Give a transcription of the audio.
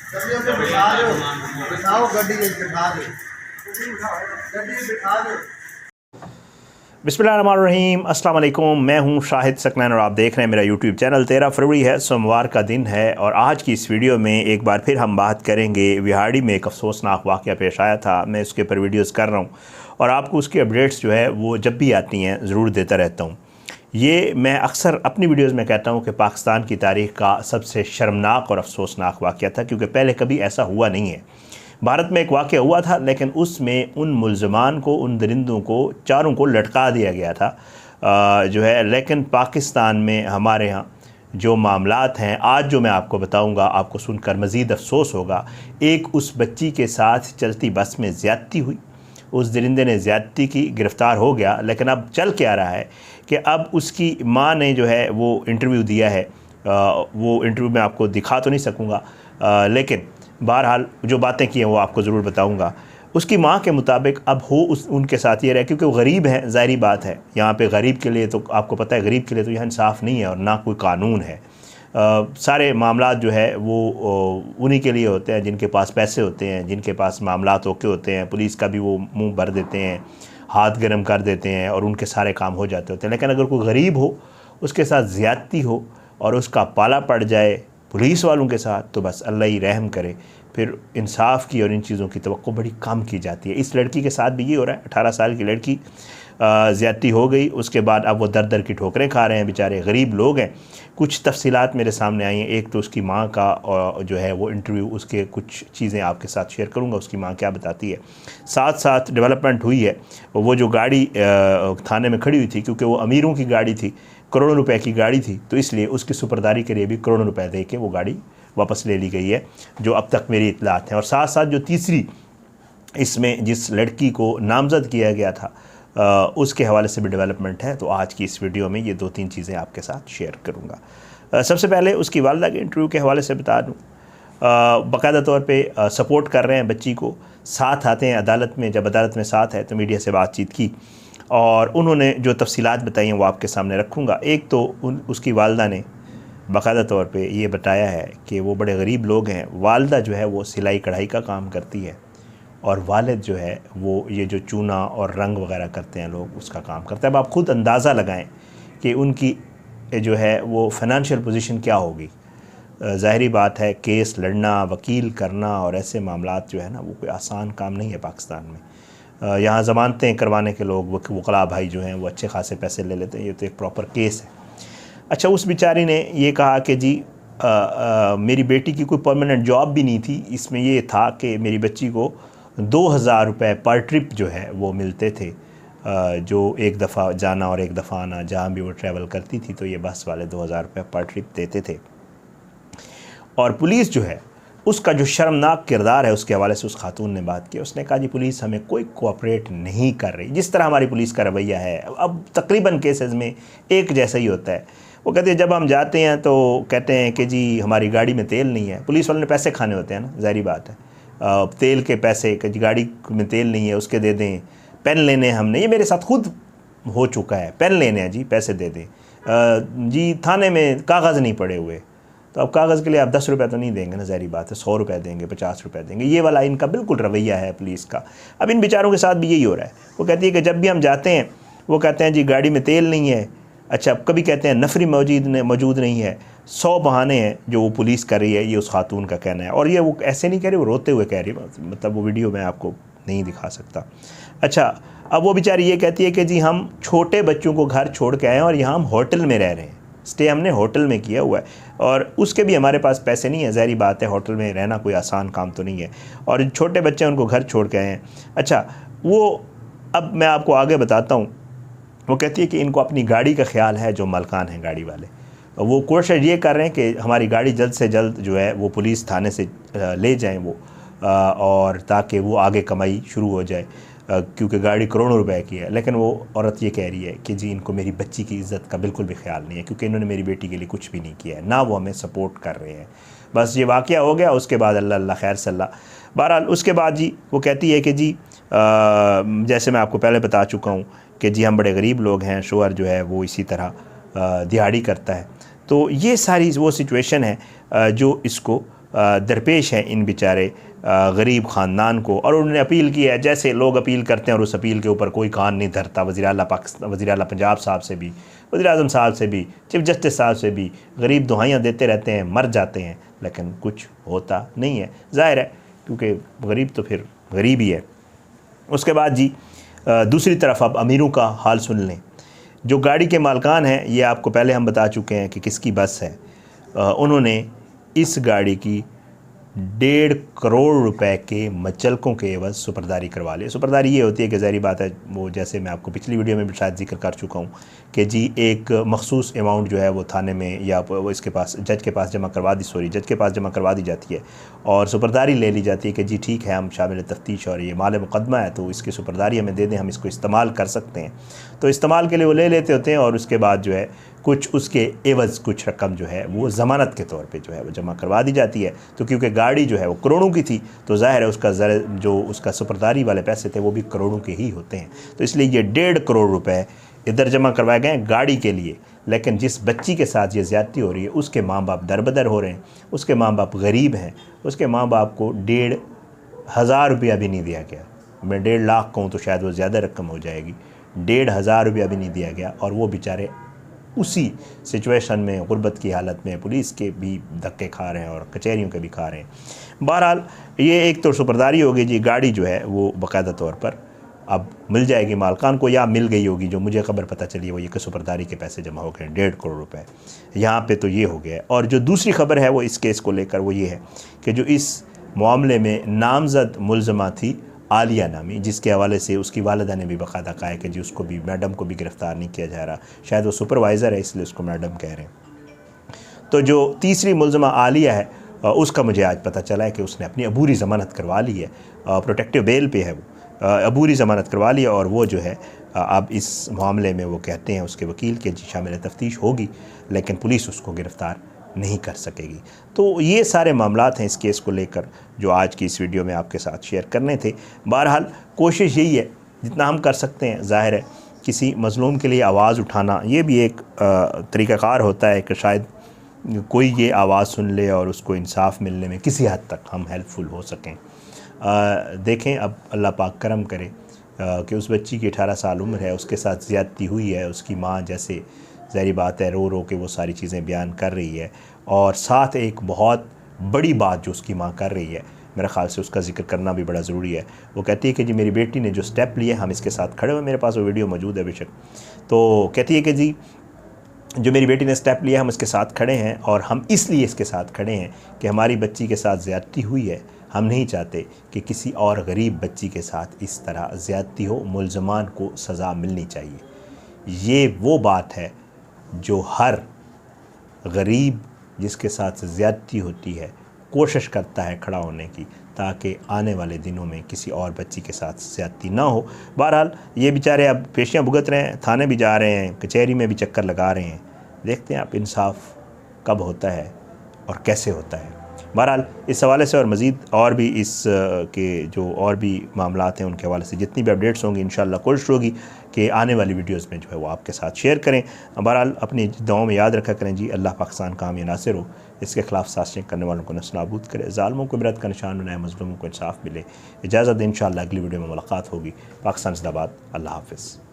गड्डी में बिठा दो, बिठाओ गड्डी में बिठा दो, गड्डी में बिठा दो। बिस्मिल्लाहिर्रहमानिर्रहीम, अस्सलाम वालेकुम। मैं हूं शाहिद सकनैन और आप देख रहे हैं मेरा यूट्यूब चैनल। 13 फरवरी है, सोमवार का दिन है और आज की इस वीडियो में एक बार फिर हम बात करेंगे। विहाड़ी में एक अफसोसनाक वाक़या पेश आया था, मैं उसके ऊपर वीडियोज़ कर रहा हूँ और आपको उसकी अपडेट्स जो है वो जब भी आती हैं ज़रूर देता रहता हूँ। ये मैं अक्सर अपनी वीडियोज़ में कहता हूँ कि पाकिस्तान की तारीख़ का सबसे शर्मनाक और अफसोसनाक वाक़या था, क्योंकि पहले कभी ऐसा हुआ नहीं है। भारत में एक वाक़या हुआ था, लेकिन उसमें उन मुल्ज़मान को, उन दरिंदों को, चारों को लटका दिया गया था जो है। लेकिन पाकिस्तान में हमारे यहाँ जो मामलात हैं, आज जो मैं आपको बताऊंगा, आपको सुनकर मज़ीद अफसोस होगा। एक उस बच्ची के साथ चलती बस में ज़्यादती हुई, उस दरिंदे ने ज़्यादती की, गिरफ़्तार हो गया। लेकिन अब चल के आ रहा है कि अब उसकी माँ ने जो है वो इंटरव्यू दिया है। वो इंटरव्यू मैं आपको दिखा तो नहीं सकूँगा, लेकिन बहरहाल जो बातें की हैं वो आपको ज़रूर बताऊंगा। उसकी माँ के मुताबिक अब हो उनके साथ ये रहे, क्योंकि वो गरीब हैं, ज़ाहिरी बात है। यहाँ पे गरीब के लिए तो आपको पता है, गरीब के लिए तो यहाँ इंसाफ नहीं है और ना कोई कानून है। सारे मामलात जो है वो उन्हीं के लिए होते हैं जिनके पास पैसे होते हैं, जिनके पास मामलात ओके होते हैं। पुलिस का भी वो मुँह भर देते हैं, हाथ गर्म कर देते हैं और उनके सारे काम हो जाते होते हैं। लेकिन अगर कोई गरीब हो, उसके साथ ज़्यादती हो और उसका पाला पड़ जाए पुलिस वालों के साथ, तो बस अल्लाह ही रहम करे। फिर इंसाफ की और इन चीज़ों की तवक्को बड़ी कम की जाती है। इस लड़की के साथ भी ये हो रहा है। 18 साल की लड़की, ज़्यादती हो गई, उसके बाद अब वो दर दर की ठोकरें खा रहे हैं। बेचारे गरीब लोग हैं। कुछ तफसीलात मेरे सामने आई हैं। एक तो उसकी माँ का जो है वो इंटरव्यू, उसके कुछ चीज़ें आपके साथ शेयर करूँगा, उसकी माँ क्या बताती है। साथ साथ डेवलपमेंट हुई है। वो जो गाड़ी थाने में खड़ी हुई थी, क्योंकि वो अमीरों की गाड़ी थी, करोड़ों रुपए की गाड़ी थी, तो इसलिए उसकी सुपरदारी के लिए भी करोड़ों रुपए दे के वो गाड़ी वापस ले ली गई है, जो अब तक मेरी इत्तलात हैं। और साथ साथ जो तीसरी इसमें जिस लड़की को नामज़द किया गया था, उसके हवाले से भी डेवलपमेंट है। तो आज की इस वीडियो में ये 2-3 चीज़ें आपके साथ शेयर करूँगा। सबसे पहले उसकी वालिदा के इंटरव्यू के हवाले से बता दूँ। बाकायदा तौर पे सपोर्ट कर रहे हैं बच्ची को, साथ आते हैं अदालत में। जब अदालत में साथ है तो मीडिया से बातचीत की और उन्होंने जो तफसीलात बताई हैं वो आपके सामने रखूँगा। एक तो उसकी वालिदा ने बाकायदा तौर पे ये बताया है कि वो बड़े गरीब लोग हैं। वालिदा जो है वो सिलाई कढ़ाई का काम करती है और वालिद जो है वो ये जो चूना और रंग वगैरह करते हैं लोग, उसका काम करता है। अब आप ख़ुद अंदाज़ा लगाएं कि उनकी जो है वो फ़ाइनेंशियल पोजीशन क्या होगी। ज़ाहिरी बात है, केस लड़ना, वकील करना और ऐसे मामलात जो है ना, वो कोई आसान काम नहीं है पाकिस्तान में। यहाँ ज़मानतें करवाने के लोग, वकला भाई जो हैं, वो अच्छे खासे पैसे ले लेते हैं। ये तो एक प्रॉपर केस है। अच्छा, उस बेचारी ने ये कहा कि जी मेरी बेटी की कोई परमानेंट जॉब भी नहीं थी। इसमें ये था कि मेरी बच्ची को 2000 रुपये पर ट्रिप जो है वो मिलते थे, जो एक दफ़ा जाना और एक दफ़ा आना, जहाँ भी वो ट्रैवल करती थी तो ये बस वाले 2000 रुपये पर ट्रिप देते थे। और पुलिस जो है, उसका जो शर्मनाक किरदार है, उसके हवाले से उस खातून ने बात की। उसने कहा जी पुलिस हमें कोई कोऑपरेट नहीं कर रही। जिस तरह हमारी पुलिस का रवैया है, अब तकरीबन केसेस में एक जैसा ही होता है। वो कहते हैं जब हम जाते हैं तो कहते हैं कि जी हमारी गाड़ी में तेल नहीं है। पुलिस वालों ने पैसे खाने होते हैं ना, ज़ाहिरी बात है। तेल के पैसे कि जी गाड़ी में तेल नहीं है, उसके दे दें। पेन लेने हमने, ये मेरे साथ खुद हो चुका है, पेन लेने हैं जी, पैसे दे दें। जी थाने में कागज़ नहीं पड़े हुए, तो अब कागज़ के लिए आप 10 रुपये तो नहीं देंगे ना, ज़ाहिरी बात है। 100 रुपये देंगे, 50 रुपये देंगे। ये वाला इनका बिल्कुल रवैया है पुलिस का। अब इन बेचारों के साथ भी यही हो रहा है। वो कहती है कि जब भी हम जाते हैं, वो कहते हैं जी गाड़ी में तेल नहीं है। अच्छा, कभी कहते हैं नफरी मौजूद नहीं है। 100 बहाने हैं जो वो पुलिस कर रही है, ये उस खातून का कहना है। और ये वो ऐसे नहीं कह रही, वो रोते हुए कह रही है, मतलब वो वीडियो मैं आपको नहीं दिखा सकता। अच्छा, अब वो बेचारी ये कहती है कि जी हम छोटे बच्चों को घर छोड़ के आए हैं और यहाँ हम होटल में रह रहे हैं। स्टे हमने होटल में किया हुआ है और उसके भी हमारे पास पैसे नहीं है। ज़ाहिरी बात है, होटल में रहना कोई आसान काम तो नहीं है और छोटे बच्चे उनको घर छोड़ के आए हैं। अच्छा, वो अब मैं आपको आगे बताता हूँ। वो कहती है कि इनको अपनी गाड़ी का ख्याल है, जो मालकान हैं गाड़ी वाले, वो कोशिश ये कर रहे हैं कि हमारी गाड़ी जल्द से जल्द जो है वो पुलिस थाने से ले जाएं वो, और ताकि वो आगे कमाई शुरू हो जाए, क्योंकि गाड़ी करोड़ों रुपए की है। लेकिन वो औरत ये कह रही है कि जी इनको मेरी बच्ची की इज़्ज़त का बिल्कुल भी ख्याल नहीं है, क्योंकि इन्होंने मेरी बेटी के लिए कुछ भी नहीं किया है, ना वो हमें सपोर्ट कर रहे हैं। बस ये वाक़या हो गया, उसके बाद अल्लाह अल्लाह खैर सल्ला। बहरहाल उसके बाद जी वो कहती है कि जी जैसे मैं आपको पहले बता चुका हूँ कि जी हम बड़े गरीब लोग हैं, शोहर जो है वो इसी तरह दिहाड़ी करता है। तो ये सारी वो सिचुएशन है जो इसको दरपेश हैं इन बेचारे गरीब ख़ानदान को। और उन्होंने अपील की है, जैसे लोग अपील करते हैं और उस अपील के ऊपर कोई कान नहीं धरता। वज़ीर आला पंजाब साहब से भी, वज़ीर आज़म साहब से भी, चीफ जस्टिस साहब से भी गरीब दुआएं देते रहते हैं, मर जाते हैं, लेकिन कुछ होता नहीं है। ज़ाहिर है क्योंकि गरीब तो फिर गरीब ही है। उसके बाद जी दूसरी तरफ अब अमीरों का हाल सुन लें। जो गाड़ी के मालकान हैं, ये आपको पहले हम बता चुके हैं कि किसकी बस है। उन्होंने इस गाड़ी की 1.5 करोड़ रुपए के मचलकों के एवज सुपरदारी करवा लिए। सुपरदारी ये होती है कि ज़ाहिर बात है, वो जैसे मैं आपको पिछली वीडियो में भी शायद जिक्र कर चुका हूँ कि जी एक मखसूस अमाउंट जो है वो थाने में या वो इसके पास जज के पास जमा करवा दी जाती है और सुपरदारी ले ली जाती है कि जी ठीक है, हम शामिल तफ्तीश और ये माल मुकदमा है तो इसकी सुपरदारी हमें दे दें, हम इसको इस्तेमाल कर सकते हैं। तो इस्तेमाल के लिए वो ले लेते होते हैं और उसके बाद जो है कुछ उसके एवज़ कुछ रकम जो है वो ज़मानत के तौर पे जो है वो जमा करवा दी जाती है। तो क्योंकि गाड़ी जो है वो करोड़ों की थी तो ज़ाहिर है उसका जो उसका सुपरदारी वाले पैसे थे वो भी करोड़ों के ही होते हैं। तो इसलिए ये 1.5 करोड़ रुपए इधर जमा करवाए गए हैं गाड़ी के लिए। लेकिन जिस बच्ची के साथ ये ज़्यादती हो रही है उसके माँ बाप दरबदर हो रहे हैं, उसके माँ बाप गरीब हैं, उसके माँ बाप को 1,500 रुपया भी नहीं दिया गया। मैं 1.5 लाख कहूँ तो शायद वो ज़्यादा रकम हो जाएगी। 1,500 रुपया भी नहीं दिया गया और वो बेचारे उसी सिचुएशन में, गुर्बत की हालत में, पुलिस के भी धक्के खा रहे हैं और कचहरियों के भी खा रहे हैं। बहरहाल ये एक तो सुपरदारी होगी जी, गाड़ी जो है वो बाकायदा तौर पर अब मिल जाएगी मालकान को, या मिल गई होगी। जो मुझे खबर पता चली वो ये कि सुपरदारी के पैसे जमा हो गए 1.5 करोड़ रुपए यहाँ पे, तो ये हो गया। और जो दूसरी खबर है वो इस केस को लेकर वो ये है कि जो इस मामले में नामजद मुलजमा थी आलिया नामी, जिसके हवाले से उसकी वालिदा ने भी बाकायदा कहा है कि जी उसको भी, मैडम को भी गिरफ़्तार नहीं किया जा रहा, शायद वो सुपरवाइज़र है इसलिए उसको मैडम कह रहे हैं। तो जो तीसरी मुलजमा आलिया है उसका मुझे आज पता चला है कि उसने अपनी अबूरी ज़मानत करवा ली है, प्रोटेक्टिव बेल पे है वो, अबूरी ज़मानत करवा ली है और वो जो है अब इस मामले में वो कहते हैं उसके वकील के जी शामिल तफ्तीश होगी लेकिन पुलिस उसको गिरफ़्तार नहीं कर सकेगी। तो ये सारे मामलात हैं इस केस को लेकर जो आज की इस वीडियो में आपके साथ शेयर करने थे। बहरहाल कोशिश यही है जितना हम कर सकते हैं, ज़ाहिर है किसी मज़लूम के लिए आवाज़ उठाना ये भी एक तरीक़ाकार होता है कि शायद कोई ये आवाज़ सुन ले और उसको इंसाफ मिलने में किसी हद तक हम हेल्पफुल हो सकें। देखें अब अल्लाह पाक करम करे कि उस बच्ची की 18 साल उम्र है, उसके साथ ज़्यादती हुई है, उसकी माँ जैसे ज़ाहिर बात है रो रो के वो सारी चीज़ें बयान कर रही है और साथ एक बहुत बड़ी बात जो उसकी माँ कर रही है, मेरे ख़्याल से उसका जिक्र करना भी बड़ा ज़रूरी है। वो कहती है कि जी मेरी बेटी ने जो स्टेप लिए हम इसके साथ खड़े हुए, मेरे पास वो वीडियो मौजूद है बेशक। तो कहती है कि जी जो मेरी बेटी ने स्टेप लिया हम इसके साथ खड़े हैं और हम इसलिए इसके साथ खड़े हैं कि हमारी बच्ची के साथ ज़्यादती हुई है, हम नहीं चाहते कि किसी और गरीब बच्ची के साथ इस तरह ज़्यादती हो, मुल्ज़मान को सज़ा मिलनी चाहिए। ये वो बात है जो हर गरीब जिसके साथ ज़्यादती होती है कोशिश करता है खड़ा होने की, ताकि आने वाले दिनों में किसी और बच्ची के साथ ज़्यादती ना हो। बहरहाल ये बेचारे अब पेशियाँ भुगत रहे हैं, थाने भी जा रहे हैं, कचहरी में भी चक्कर लगा रहे हैं। देखते हैं आप इंसाफ कब होता है और कैसे होता है। बहरहाल इस हवाले से और मज़ीद और भी इस के जो और भी मामलात हैं उनके हवाले से जितनी भी अपडेट्स होंगी इंशाअल्लाह कोशिश होगी कि आने वाली वीडियोज़ में जो है वो आपके साथ शेयर करें। बहरहाल अपनी दुआओं में याद रखा करें जी, अल्लाह पाकिस्तान का हामी नासिर हो, इसके ख़िलाफ़ साजिशें करने वालों को नस्तानाबूद करे, ज़ालिमों को इबरत का निशान बनाए, मज़लूमों को इंसाफ मिले। इजाज़त दें, इंशाअल्लाह अगली वीडियो में मुलाकात होगी। पाकिस्तान ज़िंदाबाद। अल्लाह हाफ़िज़।